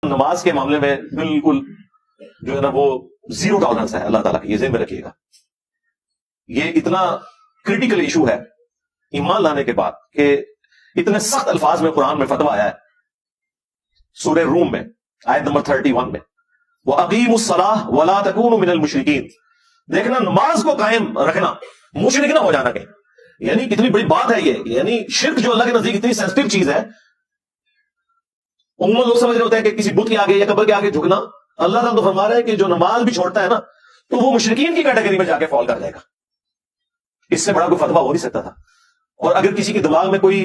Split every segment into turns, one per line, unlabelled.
نماز کے معاملے میں بالکل جو ہے نا وہ زیرو ٹالرنس ہے اللہ تعالیٰ کی، یہ ذہن میں رکھیے گا. یہ اتنا کریٹیکل ایشو ہے ایمان لانے کے بعد کہ اتنے سخت الفاظ میں قرآن میں فتویٰ آیا ہے. سورہ روم میں آیت نمبر 31 میں وَأَقِيمُوا الصَّلَاةَ وَلَا تَكُونُوا مِنَ الْمُشْرِكِينَ. دیکھنا نماز کو قائم رکھنا، مشرک نہ ہو جانا کہیں. یعنی کتنی بڑی بات ہے یہ. یعنی شرک جو اللہ کے نزدیک اتنی سینسٹیو چیز ہے. عموماً لوگ سمجھ رہے ہوتے ہیں کہ کسی بت کے آگے یا قبر کے آگے جھکنا. اللہ تعالیٰ تو فرما رہا ہے کہ جو نماز بھی چھوڑتا ہے نا تو وہ مشرکین کی کیٹیگری میں جا کے فال کر جائے گا. اس سے بڑا کوئی فتویٰ ہو نہیں سکتا تھا. اور اگر کسی کے دماغ میں کوئی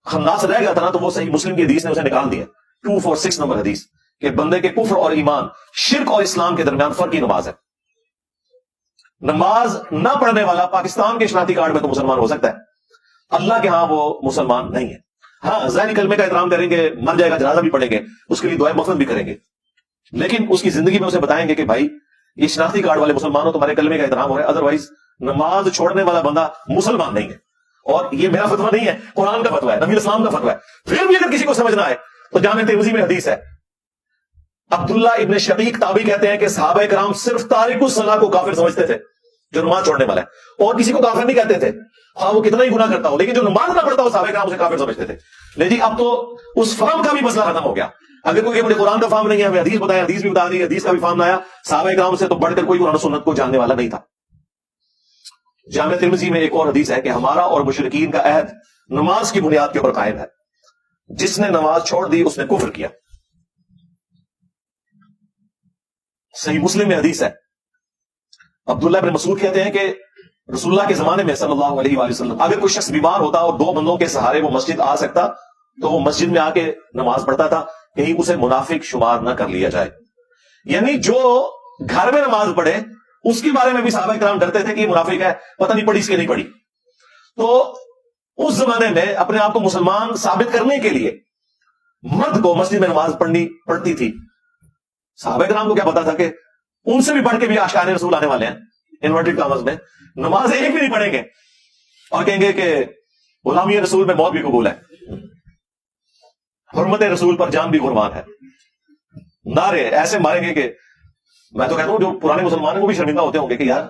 خناس رہ گیا تھا نا تو وہ صحیح مسلم کی حدیث نے اسے نکال دیا. 246 نمبر حدیث کہ بندے کے کفر اور ایمان، شرک اور اسلام کے درمیان فرق کی نماز ہے. نماز نہ پڑھنے والا پاکستان کے شناختی کارڈ میں تو مسلمان ہو سکتا ہے، اللہ کے ہاں وہ مسلمان نہیں ہے. ہاں ظاہری کلمے کا احترام کریں گے، مر جائے گا جنازہ بھی پڑھیں گے، اس کے لیے دعائیں مفت بھی کریں گے، لیکن اس کی زندگی میں اسے بتائیں گے کہ بھائی یہ شناختی کارڈ والے مسلمانوں تمہارے کلمے کا احترام ہو رہا ہے، ادروائز نماز چھوڑنے والا بندہ مسلمان نہیں ہے. اور یہ میرا فتویٰ نہیں ہے، قرآن کا فتویٰ ہے، نبی اسلام کا فتویٰ ہے. پھر بھی اگر کسی کو سمجھنا ہے تو جامع ترمذی میں حدیث ہے، عبداللہ ابن شقیق تابعی کہتے ہیں کہ صحابہ کرام صرف تارک الصلاۃ کو کافر سمجھتے تھے، جو نماز چھوڑنے والا ہے، اور کسی کو کافر نہیں کہتے تھے ہاں وہ کتنا ہی گناہ کرتا ہو، لیکن جو نماز نہ پڑھتا ہو صحابہ کرام اسے کافر سمجھتے تھے. لیکن اب تو اس فہم کا بھی مسئلہ ختم ہو گیا. اگر کوئی مجھے قرآن کا فہم نہیں ہے، ہمیں حدیث بتایا، حدیث بھی بتا دی، حدیث کا بھی فہم نہ آیا، صحابہ کرام سے تو بڑھ کر کوئی قرآن و سنت کو جاننے والا نہیں تھا. جامع ترمذی میں ایک اور حدیث ہے کہ ہمارا اور مشرکین کا عہد نماز کی بنیاد کے اوپر قائم ہے، جس نے نماز چھوڑ دی اس نے کفر کیا. صحیح مسلم میں حدیث ہے، عبداللہ بن مسعود کہتے ہیں کہ رسول اللہ کے زمانے میں صلی اللہ علیہ وآلہ وسلم اگر کوئی شخص بیمار ہوتا اور 2 بندوں کے سہارے وہ مسجد آ سکتا تو وہ مسجد میں آ کے نماز پڑھتا تھا، کہیں اسے منافق شمار نہ کر لیا جائے. یعنی جو گھر میں نماز پڑھے اس کے بارے میں بھی صحابہ کرام ڈرتے تھے کہ یہ منافق ہے، پتہ نہیں پڑھی اس کے نہیں پڑھی. تو اس زمانے میں اپنے آپ کو مسلمان ثابت کرنے کے لیے مرد کو مسجد میں نماز پڑھنی پڑتی تھی. صحابہ کرام کو کیا پتا تھا کہ ان سے بھی بڑھ کے بھی عاشقان رسول آنے والے ہیں، انورٹڈ کامز میں نماز ایک بھی نہیں پڑھیں گے اور کہیں گے کہ غلامی رسول میں موت بھی قبول ہے، حرمت رسول پر جان بھی قربان ہے. نعرے ایسے ماریں گے کہ میں تو کہتا ہوں جو پرانے مسلمان ہیں وہ بھی شرمندہ ہوتے ہوں گے کہ یار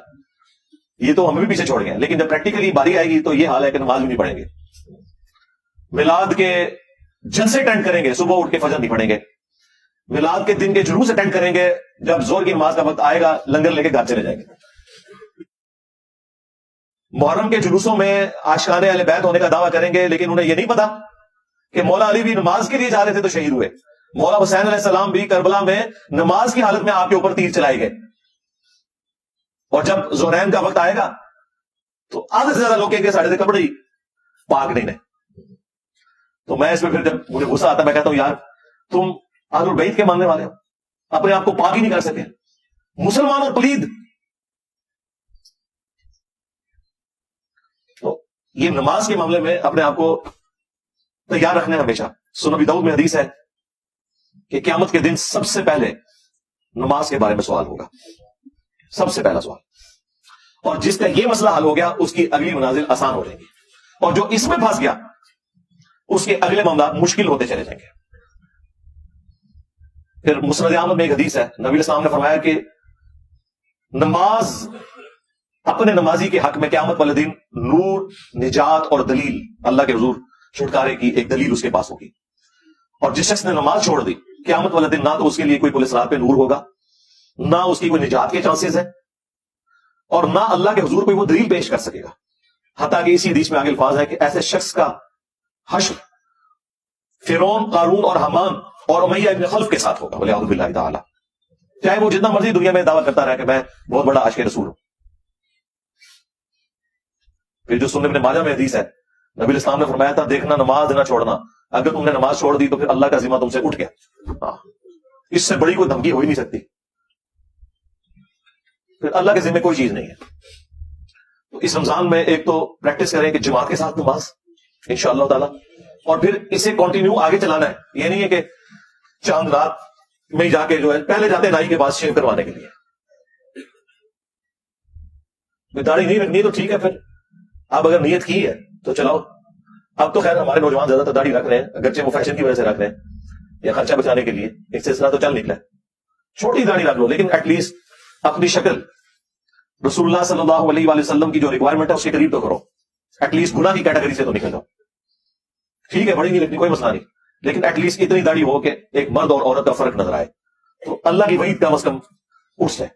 یہ تو ہمیں بھی پیچھے چھوڑ گئے. لیکن جب پریکٹیکلی باری آئے گی تو یہ حال ہے کہ نماز بھی نہیں پڑھیں گے. میلاد کے جلسے اٹینڈ کریں گے، صبح اٹھ کے فجر نہیں پڑھیں گے. میلاد کے دن کے جلوس اٹینڈ کریں گے، جب زور کی نماز کا وقت آئے گا لنگر لے کے گھر چلے جائیں گے. محرم کے جلوسوں میں عاشقان اہل بیت ہونے کا دعویٰ کریں گے، لیکن انہیں یہ نہیں پتا کہ مولا علی بھی نماز کے لیے جا رہے تھے تو شہید ہوئے. مولا حسین علیہ السلام بھی کربلا میں نماز کی حالت میں آپ کے اوپر تیر چلائے گئے. اور جب ظہرین کا وقت آئے گا تو آدھے سے زیادہ لوگ کہیں گے ساڑھے سے کپڑے پاک نہیں ہے. تو میں اس میں پھر جب مجھے غصہ آتا میں کہتا ہوں یار تم اہل البیت کے ماننے والے ہو، اپنے آپ کو پاک ہی نہیں کر سکے، مسلمان اور پلید. تو یہ نماز کے معاملے میں اپنے آپ کو تیار رکھنا ہے ہمیشہ. سنن ابی داؤد میں حدیث ہے کہ قیامت کے دن سب سے پہلے نماز کے بارے میں سوال ہوگا، سب سے پہلا سوال. اور جس کا یہ مسئلہ حل ہو گیا اس کی اگلی منازل آسان ہو جائیں گی، اور جو اس میں پھنس گیا اس کے اگلے معاملات مشکل ہوتے چلے جائیں گے. پھر مسند احمد میں ایک حدیث ہے، نبی اسلام نے فرمایا کہ نماز اپنے نمازی کے حق میں قیامت والے دن نور، نجات اور دلیل، اللہ کے حضور چھٹکارے کی ایک دلیل اس کے پاس ہوگی. اور جس شخص نے نماز چھوڑ دی قیامت والے دن نہ تو اس کے لیے کوئی پل صراط پہ نور ہوگا، نہ اس کی کوئی نجات کے چانسز ہیں، اور نہ اللہ کے حضور کوئی وہ دلیل پیش کر سکے گا. حتیٰ کہ اسی حدیث میں آگے الفاظ ہے کہ ایسے شخص کا حشر فرعون، قارون اور حامان اور امیہ ابن خلف کے ساتھ ہوگا، والعیاذ باللہ تعالی. چاہے وہ جتنا مرضی دنیا میں دعویٰ کرتا رہا کہ میں بہت بڑا عاشق رسول ہوں. پھر جو سنن ابن ماجہ میں حدیث ہے، نبی اسلام نے فرمایا تھا دیکھنا نماز نہ چھوڑنا، اگر تم نے نماز چھوڑ دی تو پھر اللہ کا ذمہ تم سے اٹھ گیا. اس سے بڑی کوئی دھمکی ہو ہی نہیں سکتی، پھر اللہ کے ذمہ کوئی چیز نہیں ہے. تو اس رمضان میں ایک تو پریکٹس کریں کہ جماعت کے ساتھ نماز انشاءاللہ تعالی، اور پھر اسے کنٹینیو آگے چلانا ہے. یہ نہیں ہے کہ چاند رات میں جا کے جو ہے پہلے جاتے نائی کے پاس شیو کروانے کے لیے، داڑھی نہیں رکھنی تو ٹھیک ہے، پھر اب اگر نیت کی ہے تو چلاؤ. اب تو خیر ہمارے نوجوان زیادہ تر داڑھی رکھ رہے ہیں، اگرچہ وہ فیشن کی وجہ سے رکھ رہے ہیں، یا خرچہ بچانے کے لیے ایک سلسلہ تو چل نکلا ہے. چھوٹی داڑھی رکھ لو لیکن ایٹ لیسٹ اپنی شکل رسول اللہ صلی اللہ علیہ وآلہ وسلم کی جو ریکوائرمنٹ ہے اس کے قریب تو کرو. ایٹ لیسٹ گناہ کی کیٹیگری سے تو نکل جاؤ. ٹھیک ہے بڑی نہیں لگتی کوئی مسئلہ نہیں, لیکن ایٹ لیسٹ اتنی داڑھی ہو کہ ایک مرد اور عورت کا فرق نظر آئے. تو اللہ کی وعید کم از کم اس ہے.